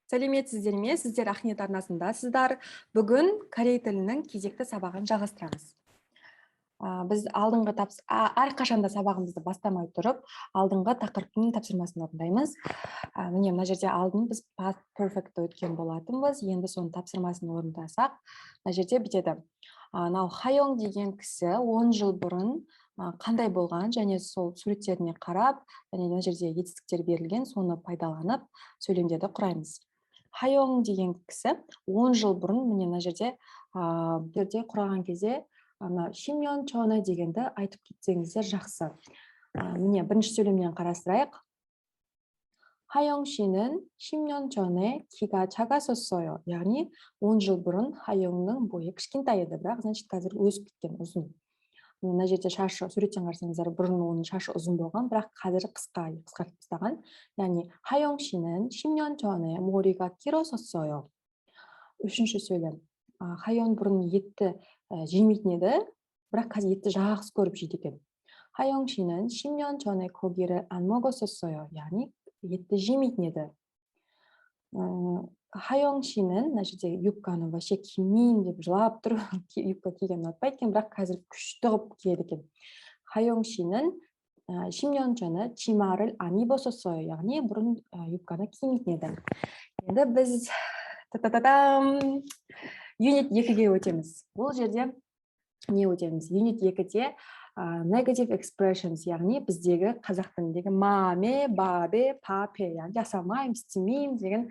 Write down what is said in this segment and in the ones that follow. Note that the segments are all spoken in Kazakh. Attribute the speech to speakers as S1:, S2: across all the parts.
S1: Сәлеметсіздер ме? Сіздер Ақниет арнасындасыздар. Бүгін корей тілінің кезекті сабағын жалғастырамыз. Біз алдыңғы әрқашанда сабағымызды бастамай тұрып, алдыңғы тақырыптың тапсырмасын орындаймыз. Міне мына жерде алдын біз past perfect'ті өткен болатынбыз. Енді соның тапсырмасын орындасақ, мына жерде бітеді. Мынау Хайонг деген кісі 10 жыл бұрын қандай болған және сол суреттеріне қарап, және мына жерде етістіктер берілген, соны пайдаланып сөйлемдерді құраймыз. Хайонг деген кісі 10 жыл бұрын міне мына жерде құраған кезде ана 10년 전에 дегенді айтып кетсеңіздер жақсы. Міне бірінші сөйлемнен қарастырайық. 하영 씨는 10년 전에 키가 작았었어요. яғни 10 жыл бұрын Хайонгның бойы кішкентай еді, бірақ значит қазір өсіп кеткен, ұзын. Мына жерде шашы, суреттен қарасаңыздар, бұрын оның шашы ұзын болған, бірақ қазір қысқартып тастаған. яғни 하영 씨는 10년 전에 머리가 길었었어요. Үшінші сөйлем. Хайон бұрын етті жемейтін еді, бірақ қазір етті жақсы көріп жейді екен. 하영 씨는 10년 전에 고기를 안 먹었었어요. яғни етті жемейтін еді. 하영 씨는 мына жерде юбканы вообще кимеймін деп жылап тұр, юбка киген ұнатпайды екен, бірақ қазір күшті қылып киеді екен. 하영 씨는 10년 전에 치마를 안 입었었어요. яғни бұрын юбканы кимейтін еді. Енді біз Unit 2-ге өтеміз. Бұл жерде не өтеміз? Unit 2-де negative expressions, яғни біздегі қазақ тіліндегі маме, бабе, папе, яғни жасамайым, істемеймін деген,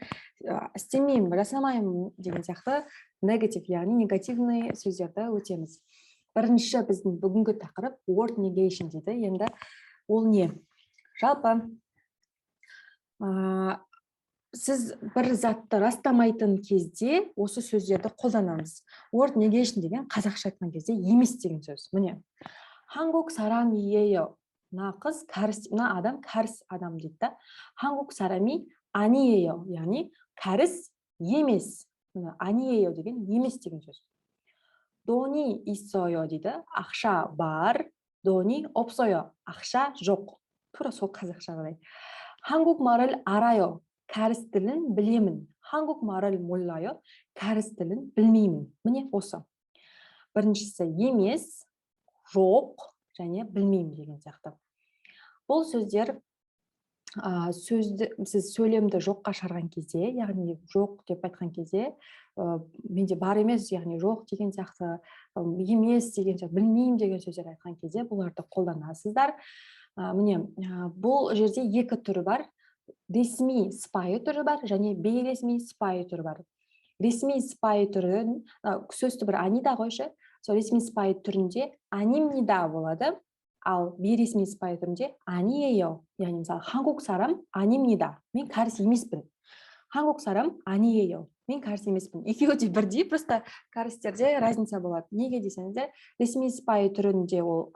S1: істемеймін, жасамайым деген сияқты negative, яғни негативный сөздерді өтеміз. Бірінші біздің бүгінгі тақырып word negation дейді. Енді ол не? Жалпы сіз бір затты растамайтын кезде осы сөздерді қолданамыз. Word negation деген қазақша айтқан кезде емес деген сөз. Міне, 한국 사람이에요. мына қыз кәріс, мына адам кәріс адам дейді да. 한국 사람이 아니에요. яғни кәріс емес. Мына 아니에요 деген емес деген сөз. 돈이 있어요 дейді. ақша бар. 돈이 없어요. ақша жоқ. тура сол қазақшадай. 한국말을 알아요. кәріс тілін білемін. 한국말을 몰라요. кәріс тілін білмеймін. Міне осы. Біріншісі емес, жоқ және білмеймін деген сияқты. Бұл сөздер сіз сөйлемді жоққа шығарған кезде, яғни жоқ деп айтқан кезде, менде бар емес, яғни жоқ деген сияқты, емес деген сияқты, білмеймін деген сөздер айтқан кезде бұларды қолданасыздар. Міне, бұл жерде екі түрі бар. Ресми сыпайы түрі бар және бейресми сыпайы түрі бар. Ресми сыпайы түрін, сөзді бір анида қойшы, сол ресми сыпайы түрінде анимнида болады, ал бейресми сыпайы түрінде 아니에요. яғни мысалы 한국 사람 아닙니다. мен кәріс емеспін. 한국 사람 아니에요. мен кәріс емеспін. Екеуі де бірдей, просто кәрістерде разница болады. Неге десеңіздер, ресми сыпайы түрінде ол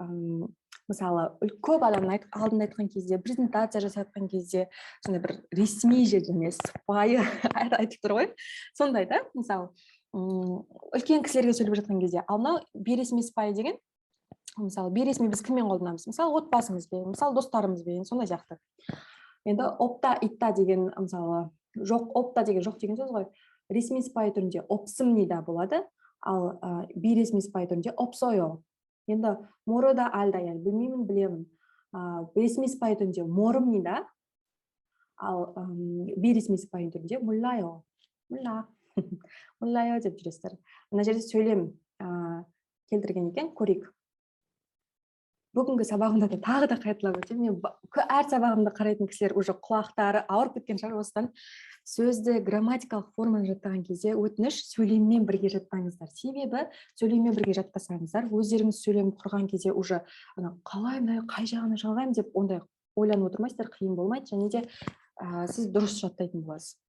S1: мысалы көп адамның алдында айтқан кезде, презентация жасатқан кезде, сондай бір ресми жерде сыпайы айтып тұр ғой. Сондай да, мысалы үлкен кісілерге сөйлеп жатқан кезде, ал мынау бейресми сыпайы деген, мысалы бейресми біз кіммен қолданамыз? Мысалы отбасымызбен, мысалы достарымызбен, сондай сияқты. Енді опта итта деген, мысалы жоқ, опта деген жоқ деген сөз ғой. Ресми сыпайы түрінде опсымнида болады, ал бейресми сыпайы түрінде опсойо. Енді морода алда, яғни білмеймін, білемін. Ресми сыпайы түрінде морымнида, ал бейресми сыпайы түрінде 몰라요. 몰라요 деп жүресіздер. Мына жерде сөйлем келтірген екен, көрейік. Бүгінгі сабағымда да тағы да қайталап өтемін. Әр сабағымда қарайтын кісілер уже құлақтары ауырып кеткен шығар, осыдан сөзді грамматикалық форманы жаттаған кезде өтініш сөйлеммен бірге жаттаңыздар. Себебі сөйлеммен бірге жаттасаңыздар, өздеріңіз сөйлем құрған кезде уже қалай, қай жағына жалғаймын деп ондай ойланып отырмайсыздар, қиын болмайды, және де сіз дұрыс жаттайтын боласыз.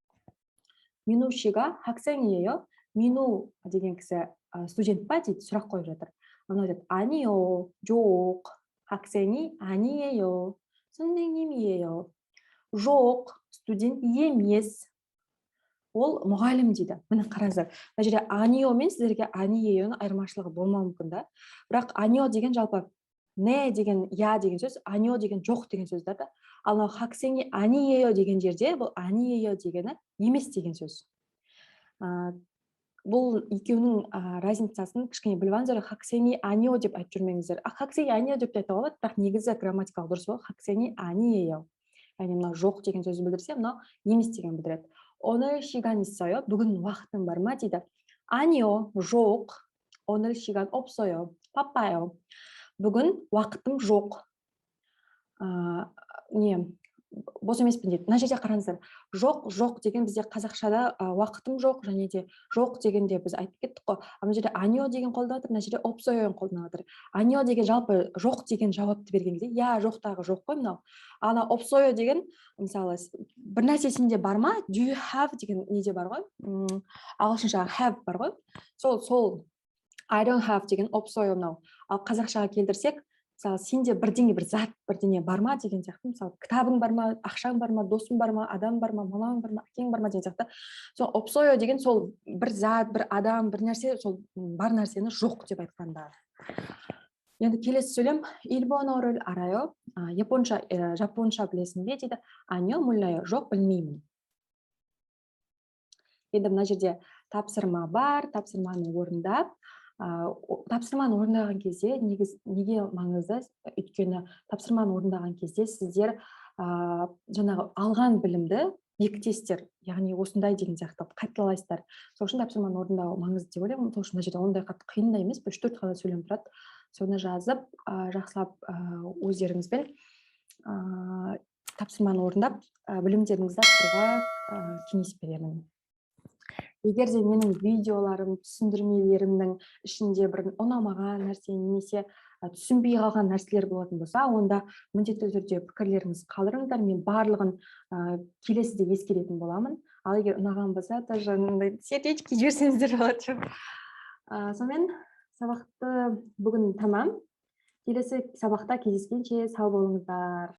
S1: Мину 씨가 학생이에요. Мину деген кісі студент па дейді, сұрақ қойып жатыр. Она говорит, 아니요, жоқ, 학생이 아니에요, 선생님이에요. жоқ, студент емес, ол мұғалім дейді. Міне қараңыздар, мына жерде анио мен сіздерге аниеоның айырмашылығы болмауы мүмкін да. Бірақ анио деген жалпы не деген я деген сөз, анио деген жоқ деген сөздер да. Ал 학생이 아니에요 деген жерде бұл 아니에요 дегені емес деген сөз. Бұл екеуінің разницасын кішкене біліп алыңыздар. Хаксени анио деп айтып жүрмеңіздер. Хаксени анио деп те айтуға болады, бірақ негізі грамматикалық дұрыс ол хаксени ание요. Яғни мынау жоқ деген сөзді білдірсе, мынау емес деген білдіреді. O늘 시간 있어요? бүгін уақытың бар ма дейді. Анио жоқ. O늘 시간 없어요. 바빠요. бүгін уақытым жоқ. Бос емеспін дейді. Мына жерде қараңыздар. Жоқ деген бізде қазақшада уақытым жоқ, және де жоқ дегенде біз айтып кеттік қой. Мына жерде анио деген қолданып жатыр, мына жерде опсойон қолданып жатыр. Анио деген жалпы жоқ деген жауапты берген кезде, я жоқтағы жоқ қой мынау. Ана опсойо деген мысалы бір нәрсе сенде бар ма? Do you have деген неде бар ғой? Ағылшыншаға have бар ғой. Сол I don't have деген опсойо мынау. Ал қазақшаға келтірсек, мысалы сенде бірдеңе бір зат бірдеңе бар ма деген сияқты, мысалы кітабың бар ма, ақшаң бар ма, досың бар ма, адам бар ма, мамаң бар ма, әкең бар ма деген сияқты. Сол опсойо деген сол бір зат, бір адам, бір нәрсе, сол бар нәрсені жоқ деп айтқанда. Енді келесі сөйлем 일본어를 알아요? жапонша білесің бе дейді. 아니요, 몰라요. жоқ, білмеймін. Енді мына жерде тапсырма бар, тапсырманы орындап, тапсырманы орындаған кезде неге маңызды? Өйткені тапсырманы орындаған кезде сіздер жаңағы алған білімді бекітесіздер, яғни осындай деген сияқты қайталайсыздар. Сол үшін тапсырманы орындау маңызды деп ойлаймын. Сол үшін мына жерде ондай қатты қиын да емес, 3-4 қана сөйлем тұрады. Соны жазып, жақсылап өздеріңізбен тапсырманы орындап, білімдеріңізді арттыруға кеңес беремін. Егер де менің видеоларым, түсіндірмелерімнің ішінде бір ұнамаған нәрсе немесе түсінбей қалған нәрселер болатын болса, онда міндетті түрде пікірлеріңіз қалдырыңыздар. Мен барлығын келесіде ескеретін боламын. Ал егер ұнаған болса, жаңағыдай сердечки жіберсеңіздер болады. Сонымен сабақты бүгін тамам. Келесі сабақта кездескенше сау болыңыздар.